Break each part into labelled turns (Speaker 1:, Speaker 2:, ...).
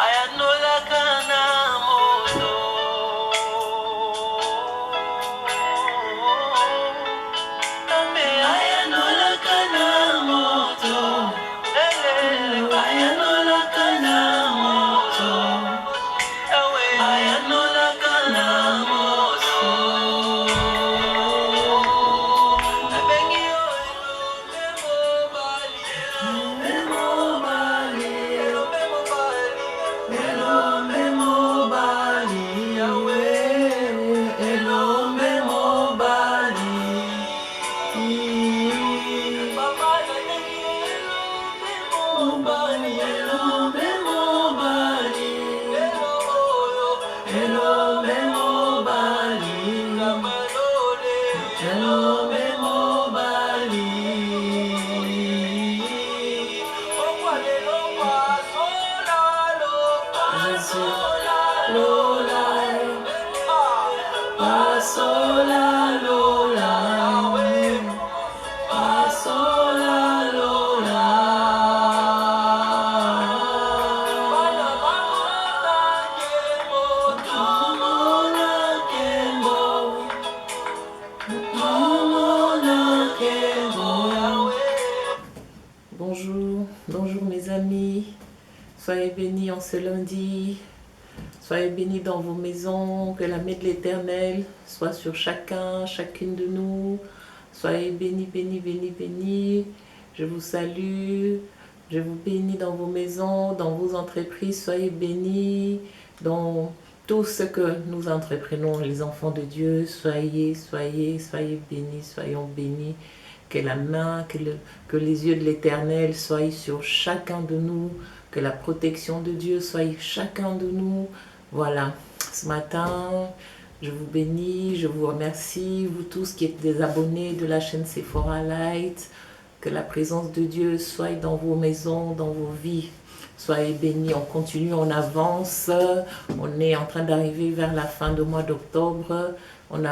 Speaker 1: ayanola kana moto ame ayanola kana moto ayanola kana moto ayanola kana moto Bonjour, bonjour mes amis, soyez bénis en ce lundi, soyez bénis dans vos maisons, que la main de l'Éternel soit sur chacun, chacune de nous, soyez bénis, bénis, bénis, bénis, je vous salue, je vous bénis dans vos maisons, dans vos entreprises, soyez bénis dans tout ce que nous entreprenons, les enfants de Dieu, soyez bénis, soyons bénis. Que la main, que les yeux de l'Éternel soient sur chacun de nous, que la protection de Dieu soit chacun de nous. Voilà, ce matin, je vous bénis, je vous remercie, vous tous qui êtes des abonnés de la chaîne Sephora Light, que la présence de Dieu soit dans vos maisons, dans vos vies. Soyez bénis, on continue, on avance, on est en train d'arriver vers la fin du mois d'octobre, on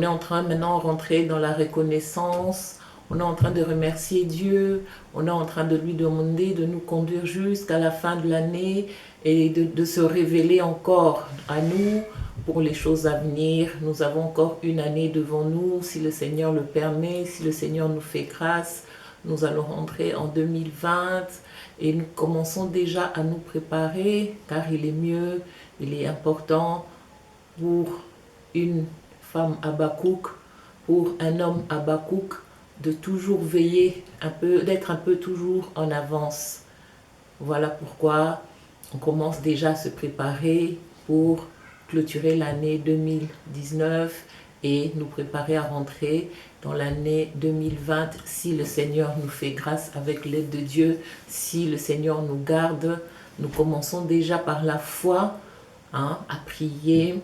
Speaker 1: est en train maintenant de rentrer dans la reconnaissance, on est en train de remercier Dieu, on est en train de lui demander de nous conduire jusqu'à la fin de l'année et de se révéler encore à nous pour les choses à venir. Nous avons encore une année devant nous, si le Seigneur le permet, si le Seigneur nous fait grâce. Nous allons rentrer en 2020 et nous commençons déjà à nous préparer car il est mieux, il est important pour une femme Habakkuk, pour un homme Habakkuk, de toujours veiller un peu, d'être un peu toujours en avance. Voilà pourquoi on commence déjà à se préparer pour clôturer l'année 2019 et nous préparer à rentrer dans l'année 2020 si le Seigneur nous fait grâce avec l'aide de Dieu, si le Seigneur nous garde. Nous commençons déjà par la foi à prier,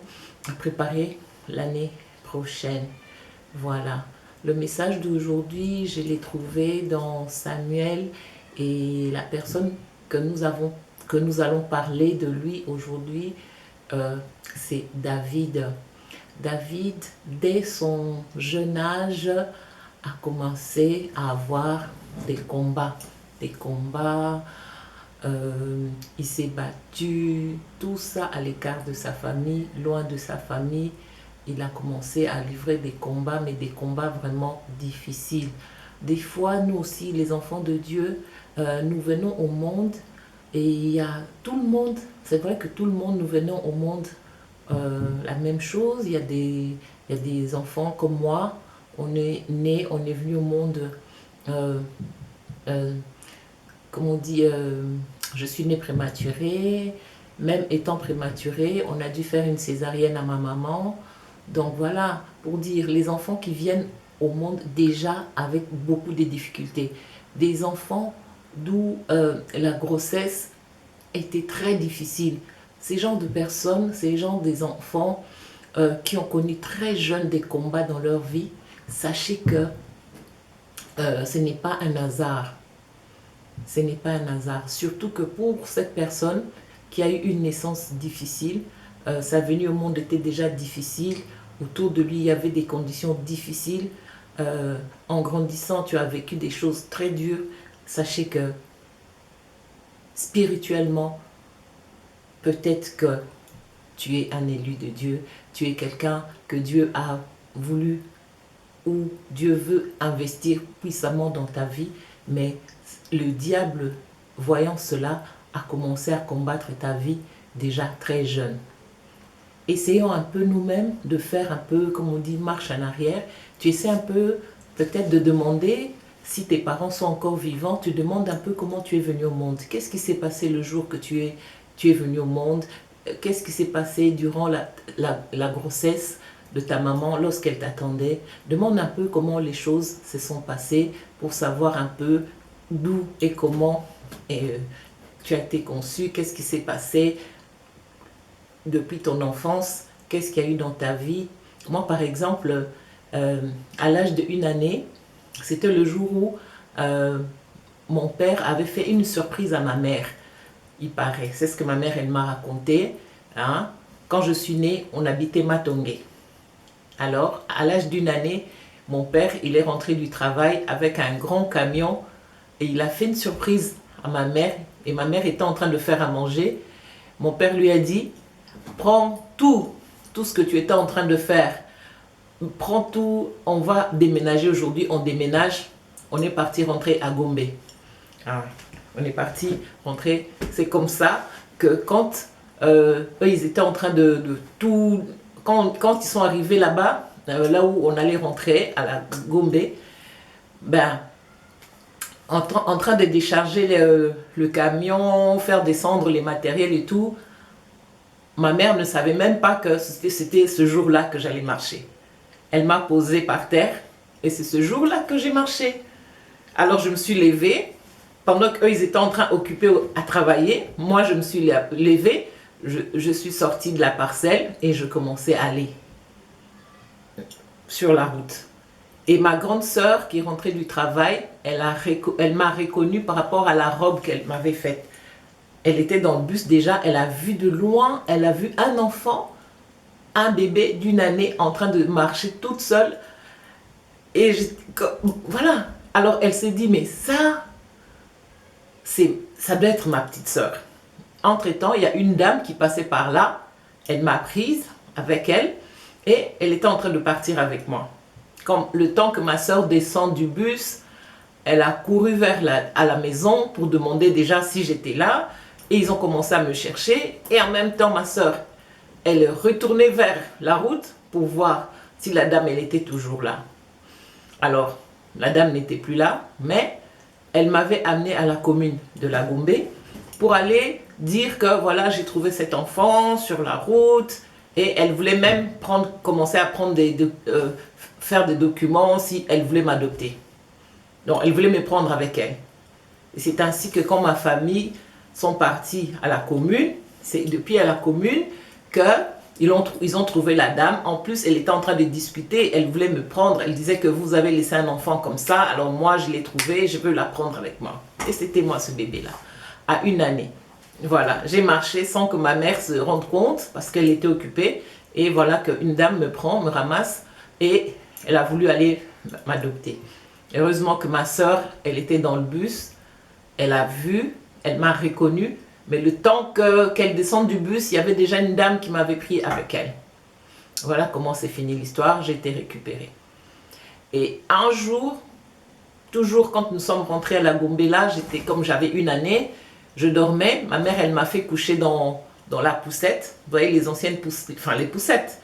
Speaker 1: à préparer l'année prochaine. Voilà. Le message d'aujourd'hui, je l'ai trouvé dans Samuel et la personne que nous allons parler de lui aujourd'hui, c'est David. David, dès son jeune âge, a commencé à avoir des combats. Il s'est battu, tout ça à l'écart de sa famille, loin de sa famille. Il a commencé à livrer des combats, mais des combats vraiment difficiles. Des fois, nous aussi, les enfants de Dieu, nous venons au monde et il y a tout le monde, c'est vrai que tout le monde, nous venons au monde la même chose. Il y a des enfants comme moi, on est né, on est venu au monde, comme on dit, je suis née prématurée, même étant prématurée, on a dû faire une césarienne à ma maman. Donc voilà, pour dire, les enfants qui viennent au monde déjà avec beaucoup de difficultés. Des enfants d'où la grossesse était très difficile. Ces genres de personnes, ces genres des enfants qui ont connu très jeunes des combats dans leur vie, sachez que ce n'est pas un hasard. Ce n'est pas un hasard. Surtout que pour cette personne qui a eu une naissance difficile, sa venue au monde était déjà difficile. Autour de lui, il y avait des conditions difficiles. En grandissant, tu as vécu des choses très dures. Sachez que spirituellement, peut-être que tu es un élu de Dieu, tu es quelqu'un que Dieu a voulu ou Dieu veut investir puissamment dans ta vie, mais le diable, voyant cela, a commencé à combattre ta vie déjà très jeune. Essayons un peu nous-mêmes de faire un peu, comme on dit, marche en arrière. Tu essaies un peu peut-être de demander, si tes parents sont encore vivants, tu demandes un peu comment tu es venu au monde. Qu'est-ce qui s'est passé le jour que tu es venu au monde? Qu'est-ce qui s'est passé durant la grossesse de ta maman lorsqu'elle t'attendait? Demande un peu comment les choses se sont passées pour savoir un peu d'où et comment tu as été conçu, qu'est-ce qui s'est passé depuis ton enfance, qu'est-ce qu'il y a eu dans ta vie. Moi, par exemple, à l'âge d'1 année, c'était le jour où mon père avait fait une surprise à ma mère, il paraît. C'est ce que ma mère, elle m'a raconté. Hein. Quand je suis née, on habitait Matongé. Alors, à l'âge d'1 année, mon père, il est rentré du travail avec un grand camion et il a fait une surprise à ma mère. Et ma mère était en train de faire à manger. Mon père lui a dit, prends tout ce que tu étais en train de faire. Prends tout, on va déménager aujourd'hui, on déménage. On est parti rentrer à Gombe. Ah, on est parti rentrer. C'est comme ça que quand eux, ils étaient en train de tout... Quand ils sont arrivés là-bas, là où on allait rentrer, à la Gombe, ben, en train de décharger le camion, faire descendre les matériels et tout, ma mère ne savait même pas que c'était ce jour-là que j'allais marcher. Elle m'a posé par terre et c'est ce jour-là que j'ai marché. Alors je me suis levée, pendant qu'eux ils étaient en train occupés à travailler, moi je me suis levée, je suis sortie de la parcelle et je commençais à aller sur la route. Et ma grande sœur qui est rentrée du travail, elle m'a reconnue par rapport à la robe qu'elle m'avait faite. Elle était dans le bus déjà, elle a vu de loin, elle a vu un enfant, un bébé d'1 année en train de marcher toute seule. Et voilà. Alors elle s'est dit, mais ça doit être ma petite sœur. Entre-temps, il y a une dame qui passait par là, elle m'a prise avec elle et elle était en train de partir avec moi. Comme le temps que ma sœur descend du bus, elle a couru à la maison pour demander déjà si j'étais là. Et ils ont commencé à me chercher. Et en même temps, ma sœur, elle est retournée vers la route pour voir si la dame, elle était toujours là. Alors, la dame n'était plus là, mais elle m'avait amenée à la commune de la Gombe pour aller dire que voilà, j'ai trouvé cet enfant sur la route. Et elle voulait même commencer à faire des documents si elle voulait m'adopter. Donc, elle voulait me prendre avec elle. Et c'est ainsi que quand ma famille sont partis à la commune, c'est depuis à la commune qu'ils ont trouvé la dame. En plus, elle était en train de discuter, elle voulait me prendre. Elle disait que vous avez laissé un enfant comme ça, alors moi je l'ai trouvé, je veux la prendre avec moi. Et c'était moi ce bébé-là, à 1 année. Voilà, j'ai marché sans que ma mère se rende compte parce qu'elle était occupée. Et voilà qu'une dame me prend, me ramasse et elle a voulu aller m'adopter. Heureusement que ma soeur, elle était dans le bus, elle a vu, elle m'a reconnue, mais le temps qu'elle descende du bus, il y avait déjà une dame qui m'avait pris avec elle. Voilà comment c'est fini l'histoire, j'ai été récupérée. Et un jour, toujours quand nous sommes rentrés à la Gombe, là, comme j'avais 1 année, je dormais, ma mère, elle m'a fait coucher dans la poussette, vous voyez les anciennes poussettes, enfin les poussettes.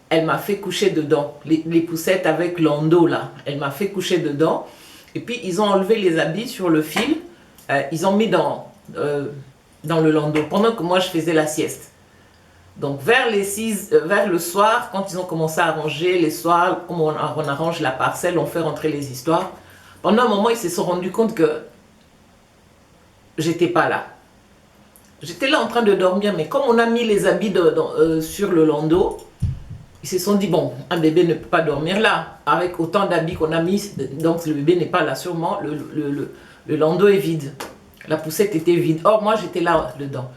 Speaker 1: Elle m'a fait coucher dedans, les poussettes avec l'endos là, elle m'a fait coucher dedans. Et puis ils ont enlevé les habits sur le fil, ils ont mis dans le landau, pendant que moi je faisais la sieste. Donc vers le soir, quand ils ont commencé à arranger les soirs, comme on arrange la parcelle, on fait rentrer les histoires. Pendant un moment, ils se sont rendus compte que j'étais pas là. J'étais là en train de dormir, mais comme on a mis les habits sur le landau, ils se sont dit, bon, un bébé ne peut pas dormir là, avec autant d'habits qu'on a mis, donc le bébé n'est pas là, sûrement, le landau est vide. La poussette était vide. Or, moi, j'étais là dedans.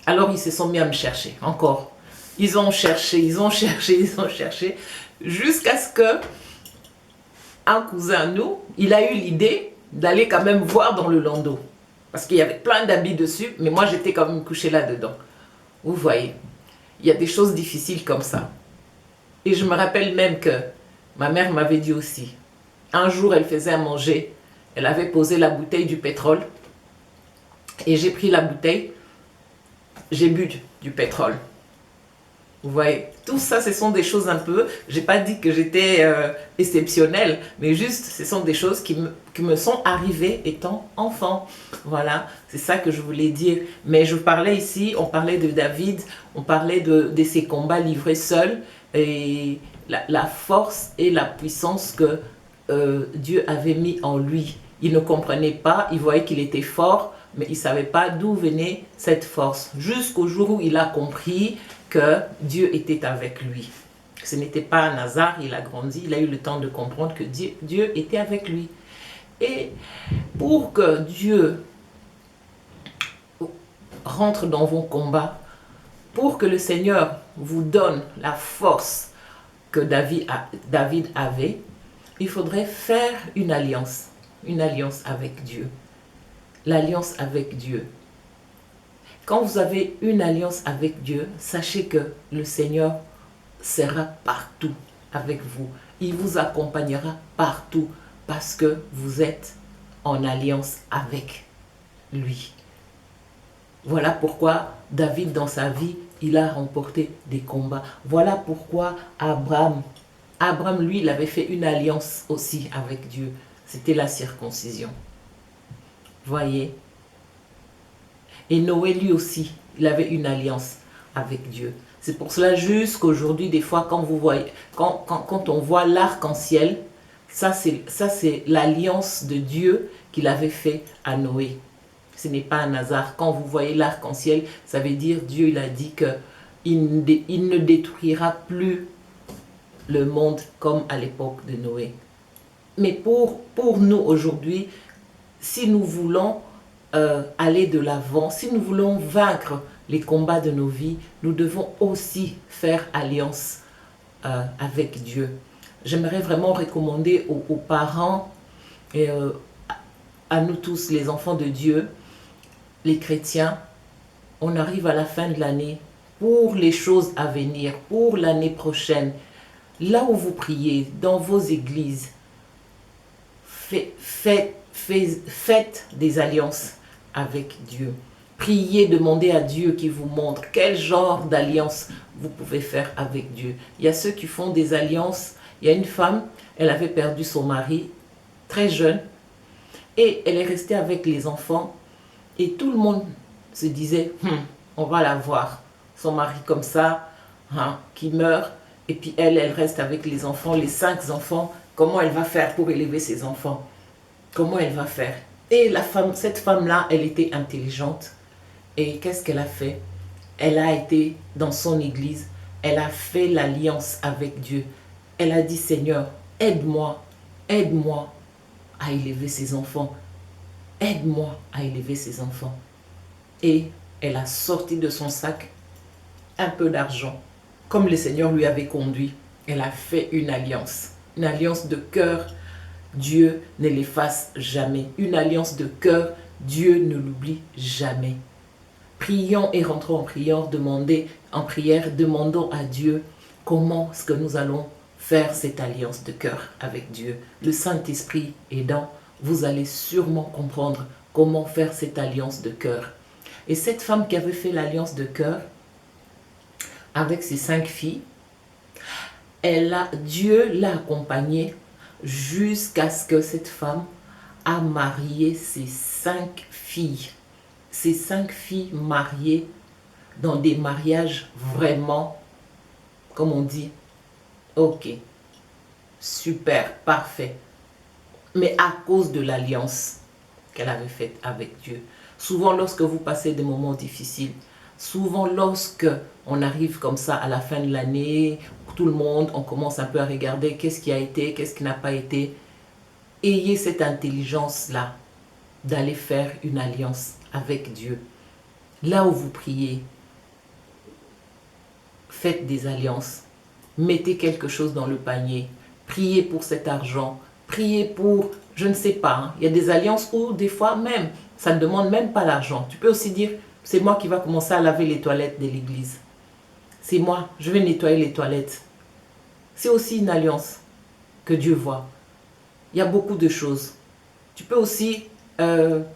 Speaker 1: Alors, ils se sont mis à me chercher, encore. Ils ont cherché, jusqu'à ce que un cousin à nous, il a eu l'idée d'aller quand même voir dans le landau. Parce qu'il y avait plein d'habits dessus, mais moi j'étais quand même couchée là-dedans. Vous voyez, il y a des choses difficiles comme ça. Et je me rappelle même que ma mère m'avait dit aussi, un jour elle faisait à manger, elle avait posé la bouteille du pétrole, et j'ai pris la bouteille, j'ai bu du pétrole. Vous voyez, tout ça, ce sont des choses un peu, j'ai pas dit que j'étais exceptionnelle, mais juste, ce sont des choses qui me sont arrivées étant enfant. Voilà, c'est ça que je voulais dire. Mais je parlais ici, on parlait de David, on parlait de ses combats livrés seuls, et la force et la puissance que Dieu avait mis en lui. Il ne comprenait pas, il voyait qu'il était fort, mais il ne savait pas d'où venait cette force. Jusqu'au jour où il a compris que Dieu était avec lui. Ce n'était pas un hasard, il a grandi, il a eu le temps de comprendre que Dieu était avec lui. Et pour que Dieu rentre dans vos combats, pour que le Seigneur vous donne la force que David avait, il faudrait faire une alliance avec Dieu. L'alliance avec Dieu. Quand vous avez une alliance avec Dieu, sachez que le Seigneur sera partout avec vous. Il vous accompagnera partout parce que vous êtes en alliance avec lui. Voilà pourquoi David, dans sa vie, il a remporté des combats. Voilà pourquoi Abraham, lui, il avait fait une alliance aussi avec Dieu. C'était la circoncision. Voyez. Et Noé, lui aussi, il avait une alliance avec Dieu. C'est pour cela, jusqu'aujourd'hui, des fois, quand vous voyez, quand on voit l'arc-en-ciel, ça c'est l'alliance de Dieu qu'il avait fait à Noé. Ce n'est pas un hasard. Quand vous voyez l'arc-en-ciel, ça veut dire Dieu, il a dit qu'il ne détruira plus le monde comme à l'époque de Noé. Mais pour nous aujourd'hui, si nous voulons aller de l'avant, si nous voulons vaincre les combats de nos vies, nous devons aussi faire alliance avec Dieu. J'aimerais vraiment recommander aux parents et à nous tous, les enfants de Dieu, les chrétiens, on arrive à la fin de l'année pour les choses à venir, pour l'année prochaine. Là où vous priez, dans vos églises, faites des alliances avec Dieu. Priez, demandez à Dieu qui vous montre quel genre d'alliance vous pouvez faire avec Dieu. Il y a ceux qui font des alliances. Il y a une femme, elle avait perdu son mari très jeune et elle est restée avec les enfants et tout le monde se disait on va la voir, son mari comme ça, qui meurt, et puis elle reste avec les enfants, les 5 enfants. Comment elle va faire pour élever ses enfants? Comment elle va faire? Et cette femme-là, elle était intelligente. Et qu'est-ce qu'elle a fait? Elle a été dans son église. Elle a fait l'alliance avec Dieu. Elle a dit, Seigneur, aide-moi à élever ces enfants. Aide-moi à élever ces enfants. Et elle a sorti de son sac un peu d'argent. Comme le Seigneur lui avait conduit, elle a fait une alliance de cœur. Dieu ne l'efface jamais. Une alliance de cœur, Dieu ne l'oublie jamais. Prions et rentrons en prière, demandons à Dieu comment est-ce que nous allons faire cette alliance de cœur avec Dieu. Le Saint-Esprit aidant, vous allez sûrement comprendre comment faire cette alliance de cœur. Et cette femme qui avait fait l'alliance de cœur avec ses 5 filles, Dieu l'a accompagnée jusqu'à ce que cette femme a marié ses 5 filles. Ces 5 filles mariées dans des mariages vraiment, comme on dit, ok, super, parfait. Mais à cause de l'alliance qu'elle avait faite avec Dieu. Souvent lorsque vous passez des moments difficiles, souvent lorsque on arrive comme ça à la fin de l'année, tout le monde, on commence un peu à regarder qu'est-ce qui a été, qu'est-ce qui n'a pas été. Ayez cette intelligence-là d'aller faire une alliance avec Dieu. Là où vous priez, faites des alliances. Mettez quelque chose dans le panier. Priez pour cet argent. Priez pour, je ne sais pas, il y a des alliances où des fois même, Ça ne demande même pas l'argent. Tu peux aussi dire, c'est moi qui va commencer à laver les toilettes de l'église. C'est moi, je vais nettoyer les toilettes. C'est aussi une alliance que Dieu voit. Il y a beaucoup de choses. Tu peux aussi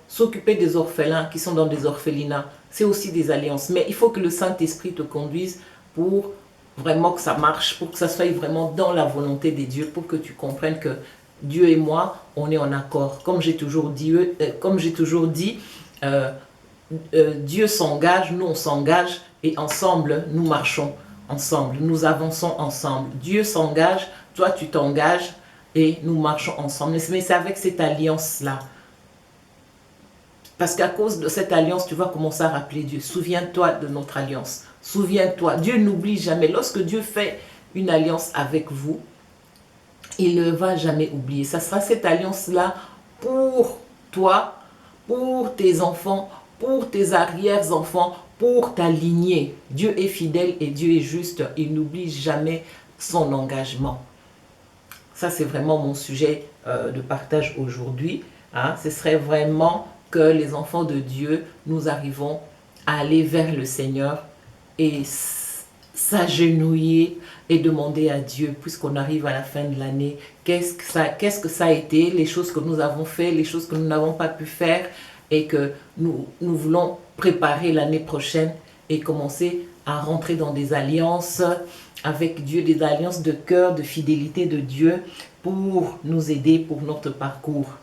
Speaker 1: s'occuper des orphelins qui sont dans des orphelinats. C'est aussi des alliances. Mais il faut que le Saint-Esprit te conduise pour vraiment que ça marche, pour que ça soit vraiment dans la volonté de Dieu, pour que tu comprennes que Dieu et moi, on est en accord. Comme j'ai toujours dit, Dieu s'engage, nous on s'engage et ensemble nous marchons ensemble, nous avançons ensemble. Dieu s'engage, toi tu t'engages et nous marchons ensemble. Mais c'est avec cette alliance-là. Parce qu'à cause de cette alliance, tu vas commencer à rappeler Dieu. Souviens-toi de notre alliance. Souviens-toi. Dieu n'oublie jamais. Lorsque Dieu fait une alliance avec vous, il ne va jamais oublier. Ça sera cette alliance-là pour toi, pour tes enfants, pour tes arrière-enfants, pour ta lignée. Dieu est fidèle et Dieu est juste. Il n'oublie jamais son engagement. Ça, c'est vraiment mon sujet de partage aujourd'hui. Hein. Ce serait vraiment que les enfants de Dieu, nous arrivons à aller vers le Seigneur et s'agenouiller et demander à Dieu, puisqu'on arrive à la fin de l'année, qu'est-ce que ça a été, les choses que nous avons fait, les choses que nous n'avons pas pu faire et que nous voulons préparer l'année prochaine et commencer à rentrer dans des alliances avec Dieu, des alliances de cœur, de fidélité de Dieu pour nous aider pour notre parcours.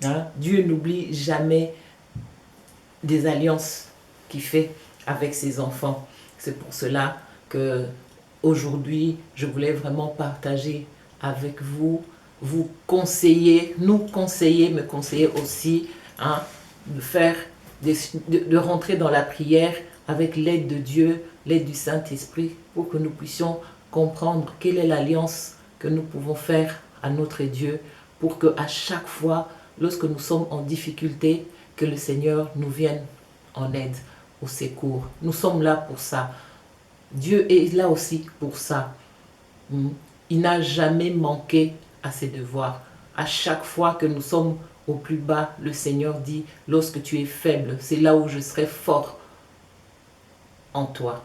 Speaker 1: Hein? Dieu n'oublie jamais des alliances qu'il fait avec ses enfants. C'est pour cela que aujourd'hui, je voulais vraiment partager avec vous, vous conseiller, nous conseiller, me conseiller aussi, hein, de rentrer dans la prière avec l'aide de Dieu, l'aide du Saint-Esprit, pour que nous puissions comprendre quelle est l'alliance que nous pouvons faire à notre Dieu, pour que à chaque fois, lorsque nous sommes en difficulté, que le Seigneur nous vienne en aide, au secours. Nous sommes là pour ça. Dieu est là aussi pour ça. Il n'a jamais manqué à ses devoirs. À chaque fois que nous sommes au plus bas, le Seigneur dit, lorsque tu es faible, c'est là où je serai fort en toi.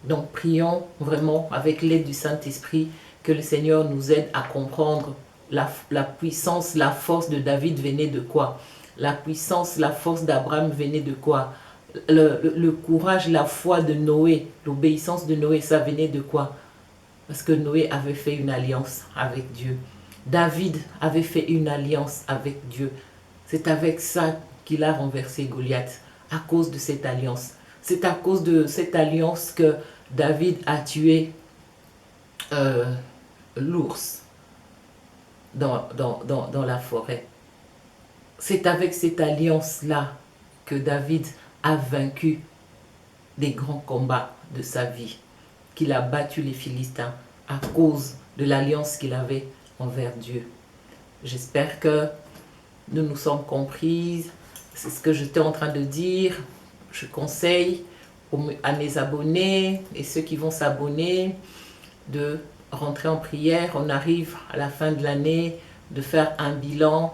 Speaker 1: Donc prions vraiment avec l'aide du Saint-Esprit que le Seigneur nous aide à comprendre la puissance, la force de David venait de quoi? La puissance, la force d'Abraham venait de quoi? Le courage, la foi de Noé, l'obéissance de Noé, ça venait de quoi? Parce que Noé avait fait une alliance avec Dieu. David avait fait une alliance avec Dieu. C'est avec ça qu'il a renversé Goliath, à cause de cette alliance. C'est à cause de cette alliance que David a tué l'ours dans la forêt. C'est avec cette alliance-là que David a vaincu des grands combats de sa vie, qu'il a battu les Philistins à cause de l'alliance qu'il avait envers Dieu. J'espère que nous nous sommes comprises. C'est ce que j'étais en train de dire. Je conseille à mes abonnés et ceux qui vont s'abonner de rentrer en prière. On arrive à la fin de l'année, de faire un bilan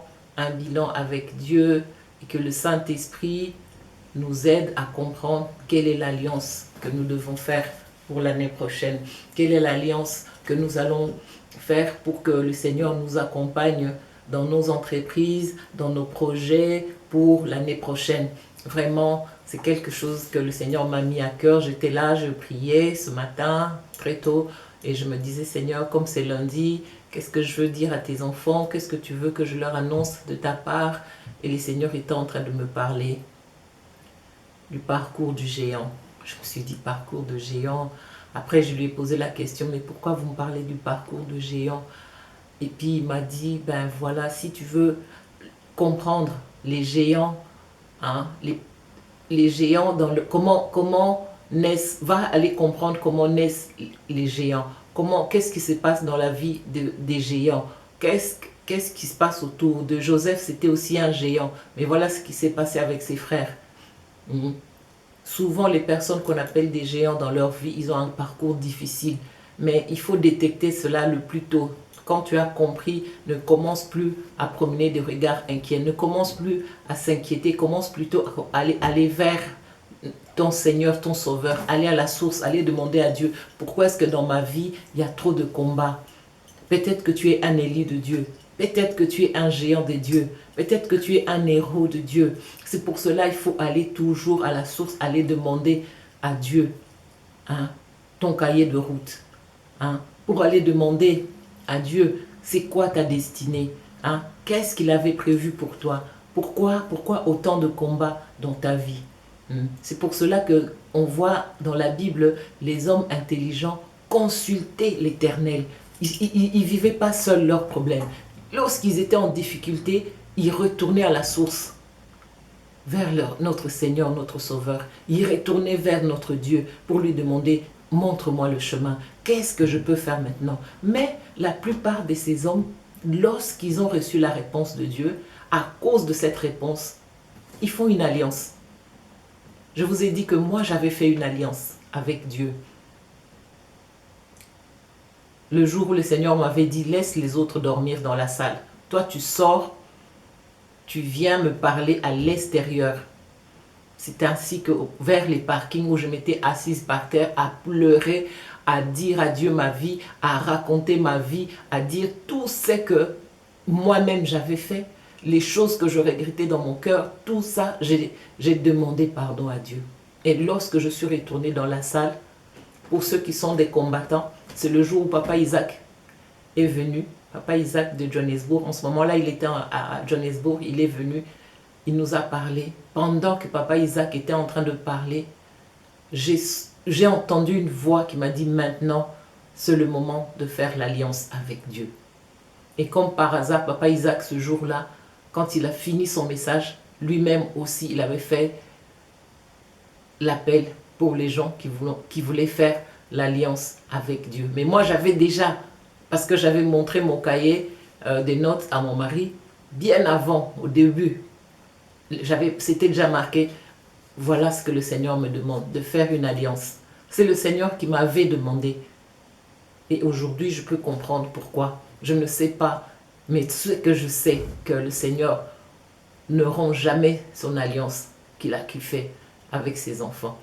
Speaker 1: avec Dieu et que le Saint-Esprit nous aide à comprendre quelle est l'alliance que nous devons faire pour l'année prochaine. Quelle est l'alliance que nous allons faire pour que le Seigneur nous accompagne dans nos entreprises, dans nos projets pour l'année prochaine. Vraiment, c'est quelque chose que le Seigneur m'a mis à cœur. J'étais là, je priais ce matin, très tôt, et je me disais, Seigneur, comme c'est lundi, qu'est-ce que je veux dire à tes enfants? Qu'est-ce que tu veux que je leur annonce de ta part? Et le Seigneur était en train de me parler du parcours du géant. Je me suis dit, parcours de géant. Après, je lui ai posé la question, mais pourquoi vous me parlez du parcours de géant? Et puis, il m'a dit, ben voilà, si tu veux comprendre les géants, hein, les géants, comment naissent, va aller comprendre comment naissent les géants. Qu'est-ce qui se passe dans la vie des géants? Qu'est-ce qui se passe autour de Joseph? C'était aussi un géant. Mais voilà ce qui s'est passé avec ses frères. Souvent, les personnes qu'on appelle des géants dans leur vie, ils ont un parcours difficile. Mais il faut détecter cela le plus tôt quand tu as compris, ne commence plus à promener des regards inquiets, ne commence plus à s'inquiéter, commence plutôt à aller vers ton Seigneur, ton Sauveur, aller à la source, aller demander à Dieu, pourquoi est-ce que dans ma vie, il y a trop de combats? Peut-être que tu es un Élie de Dieu, peut-être que tu es un géant de Dieu, peut-être que tu es un héros de Dieu. C'est pour cela qu'il faut aller toujours à la source, aller demander à Dieu ton cahier de route. Pour aller demander à Dieu, c'est quoi ta destinée? Qu'est-ce qu'il avait prévu pour toi? Pourquoi autant de combats dans ta vie? C'est pour cela qu'on voit dans la Bible les hommes intelligents consulter l'Éternel. Ils ne vivaient pas seuls leurs problèmes. Lorsqu'ils étaient en difficulté, ils retournaient à la source, vers notre Seigneur, notre Sauveur. Ils retournaient vers notre Dieu pour lui demander, montre-moi le chemin. Qu'est-ce que je peux faire maintenant? Mais la plupart de ces hommes, lorsqu'ils ont reçu la réponse de Dieu, à cause de cette réponse, ils font une alliance. Je vous ai dit que moi, j'avais fait une alliance avec Dieu. Le jour où le Seigneur m'avait dit, laisse les autres dormir dans la salle. Toi, tu sors, tu viens me parler à l'extérieur. C'est ainsi que vers les parkings où je m'étais assise par terre à pleurer, à dire à Dieu ma vie, à raconter ma vie, à dire tout ce que moi-même j'avais fait, les choses que je regrettais dans mon cœur, tout ça, j'ai demandé pardon à Dieu. Et lorsque je suis retournée dans la salle, pour ceux qui sont des combattants, c'est le jour où Papa Isaac est venu. Papa Isaac de Johannesburg, en ce moment-là, il était à Johannesburg, il est venu, il nous a parlé. Pendant que Papa Isaac était en train de parler, j'ai entendu une voix qui m'a dit, maintenant, c'est le moment de faire l'alliance avec Dieu. Et comme par hasard, Papa Isaac, ce jour-là, quand il a fini son message, lui-même aussi, il avait fait l'appel pour les gens qui voulaient faire l'alliance avec Dieu. Mais moi, j'avais déjà, parce que j'avais montré mon cahier des notes à mon mari, bien avant, au début, c'était déjà marqué, voilà ce que le Seigneur me demande, de faire une alliance. C'est le Seigneur qui m'avait demandé. Et aujourd'hui, je peux comprendre pourquoi. Je ne sais pas, mais ce que je sais, que le Seigneur ne rompt jamais son alliance qu'il fait avec ses enfants.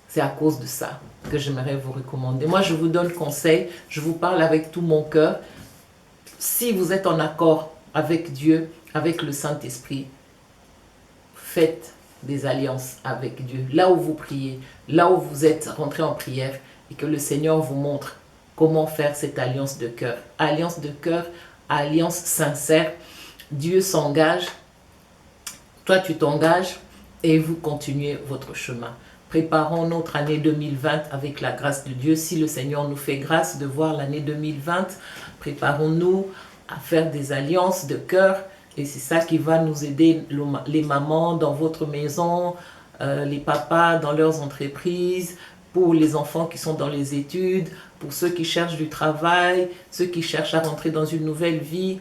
Speaker 1: C'est à cause de ça que j'aimerais vous recommander. Moi, je vous donne conseil, je vous parle avec tout mon cœur. Si vous êtes en accord avec Dieu, avec le Saint-Esprit, faites des alliances avec Dieu. Là où vous priez, là où vous êtes rentré en prière et que le Seigneur vous montre comment faire cette alliance de cœur. Alliance de cœur, alliance sincère. Dieu s'engage, toi tu t'engages et vous continuez votre chemin. Préparons notre année 2020 avec la grâce de Dieu. Si le Seigneur nous fait grâce de voir l'année 2020, préparons-nous à faire des alliances de cœur. Et c'est ça qui va nous aider, les mamans dans votre maison, les papas dans leurs entreprises, pour les enfants qui sont dans les études, pour ceux qui cherchent du travail, ceux qui cherchent à rentrer dans une nouvelle vie.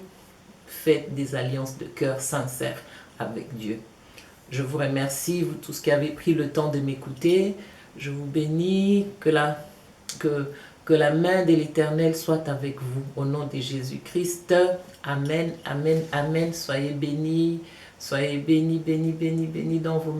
Speaker 1: Faites des alliances de cœur sincères avec Dieu. Je vous remercie, vous tous qui avez pris le temps de m'écouter. Je vous bénis, que la main de l'Éternel soit avec vous. Au nom de Jésus-Christ. Amen, amen, amen. Soyez bénis, bénis, bénis dans vos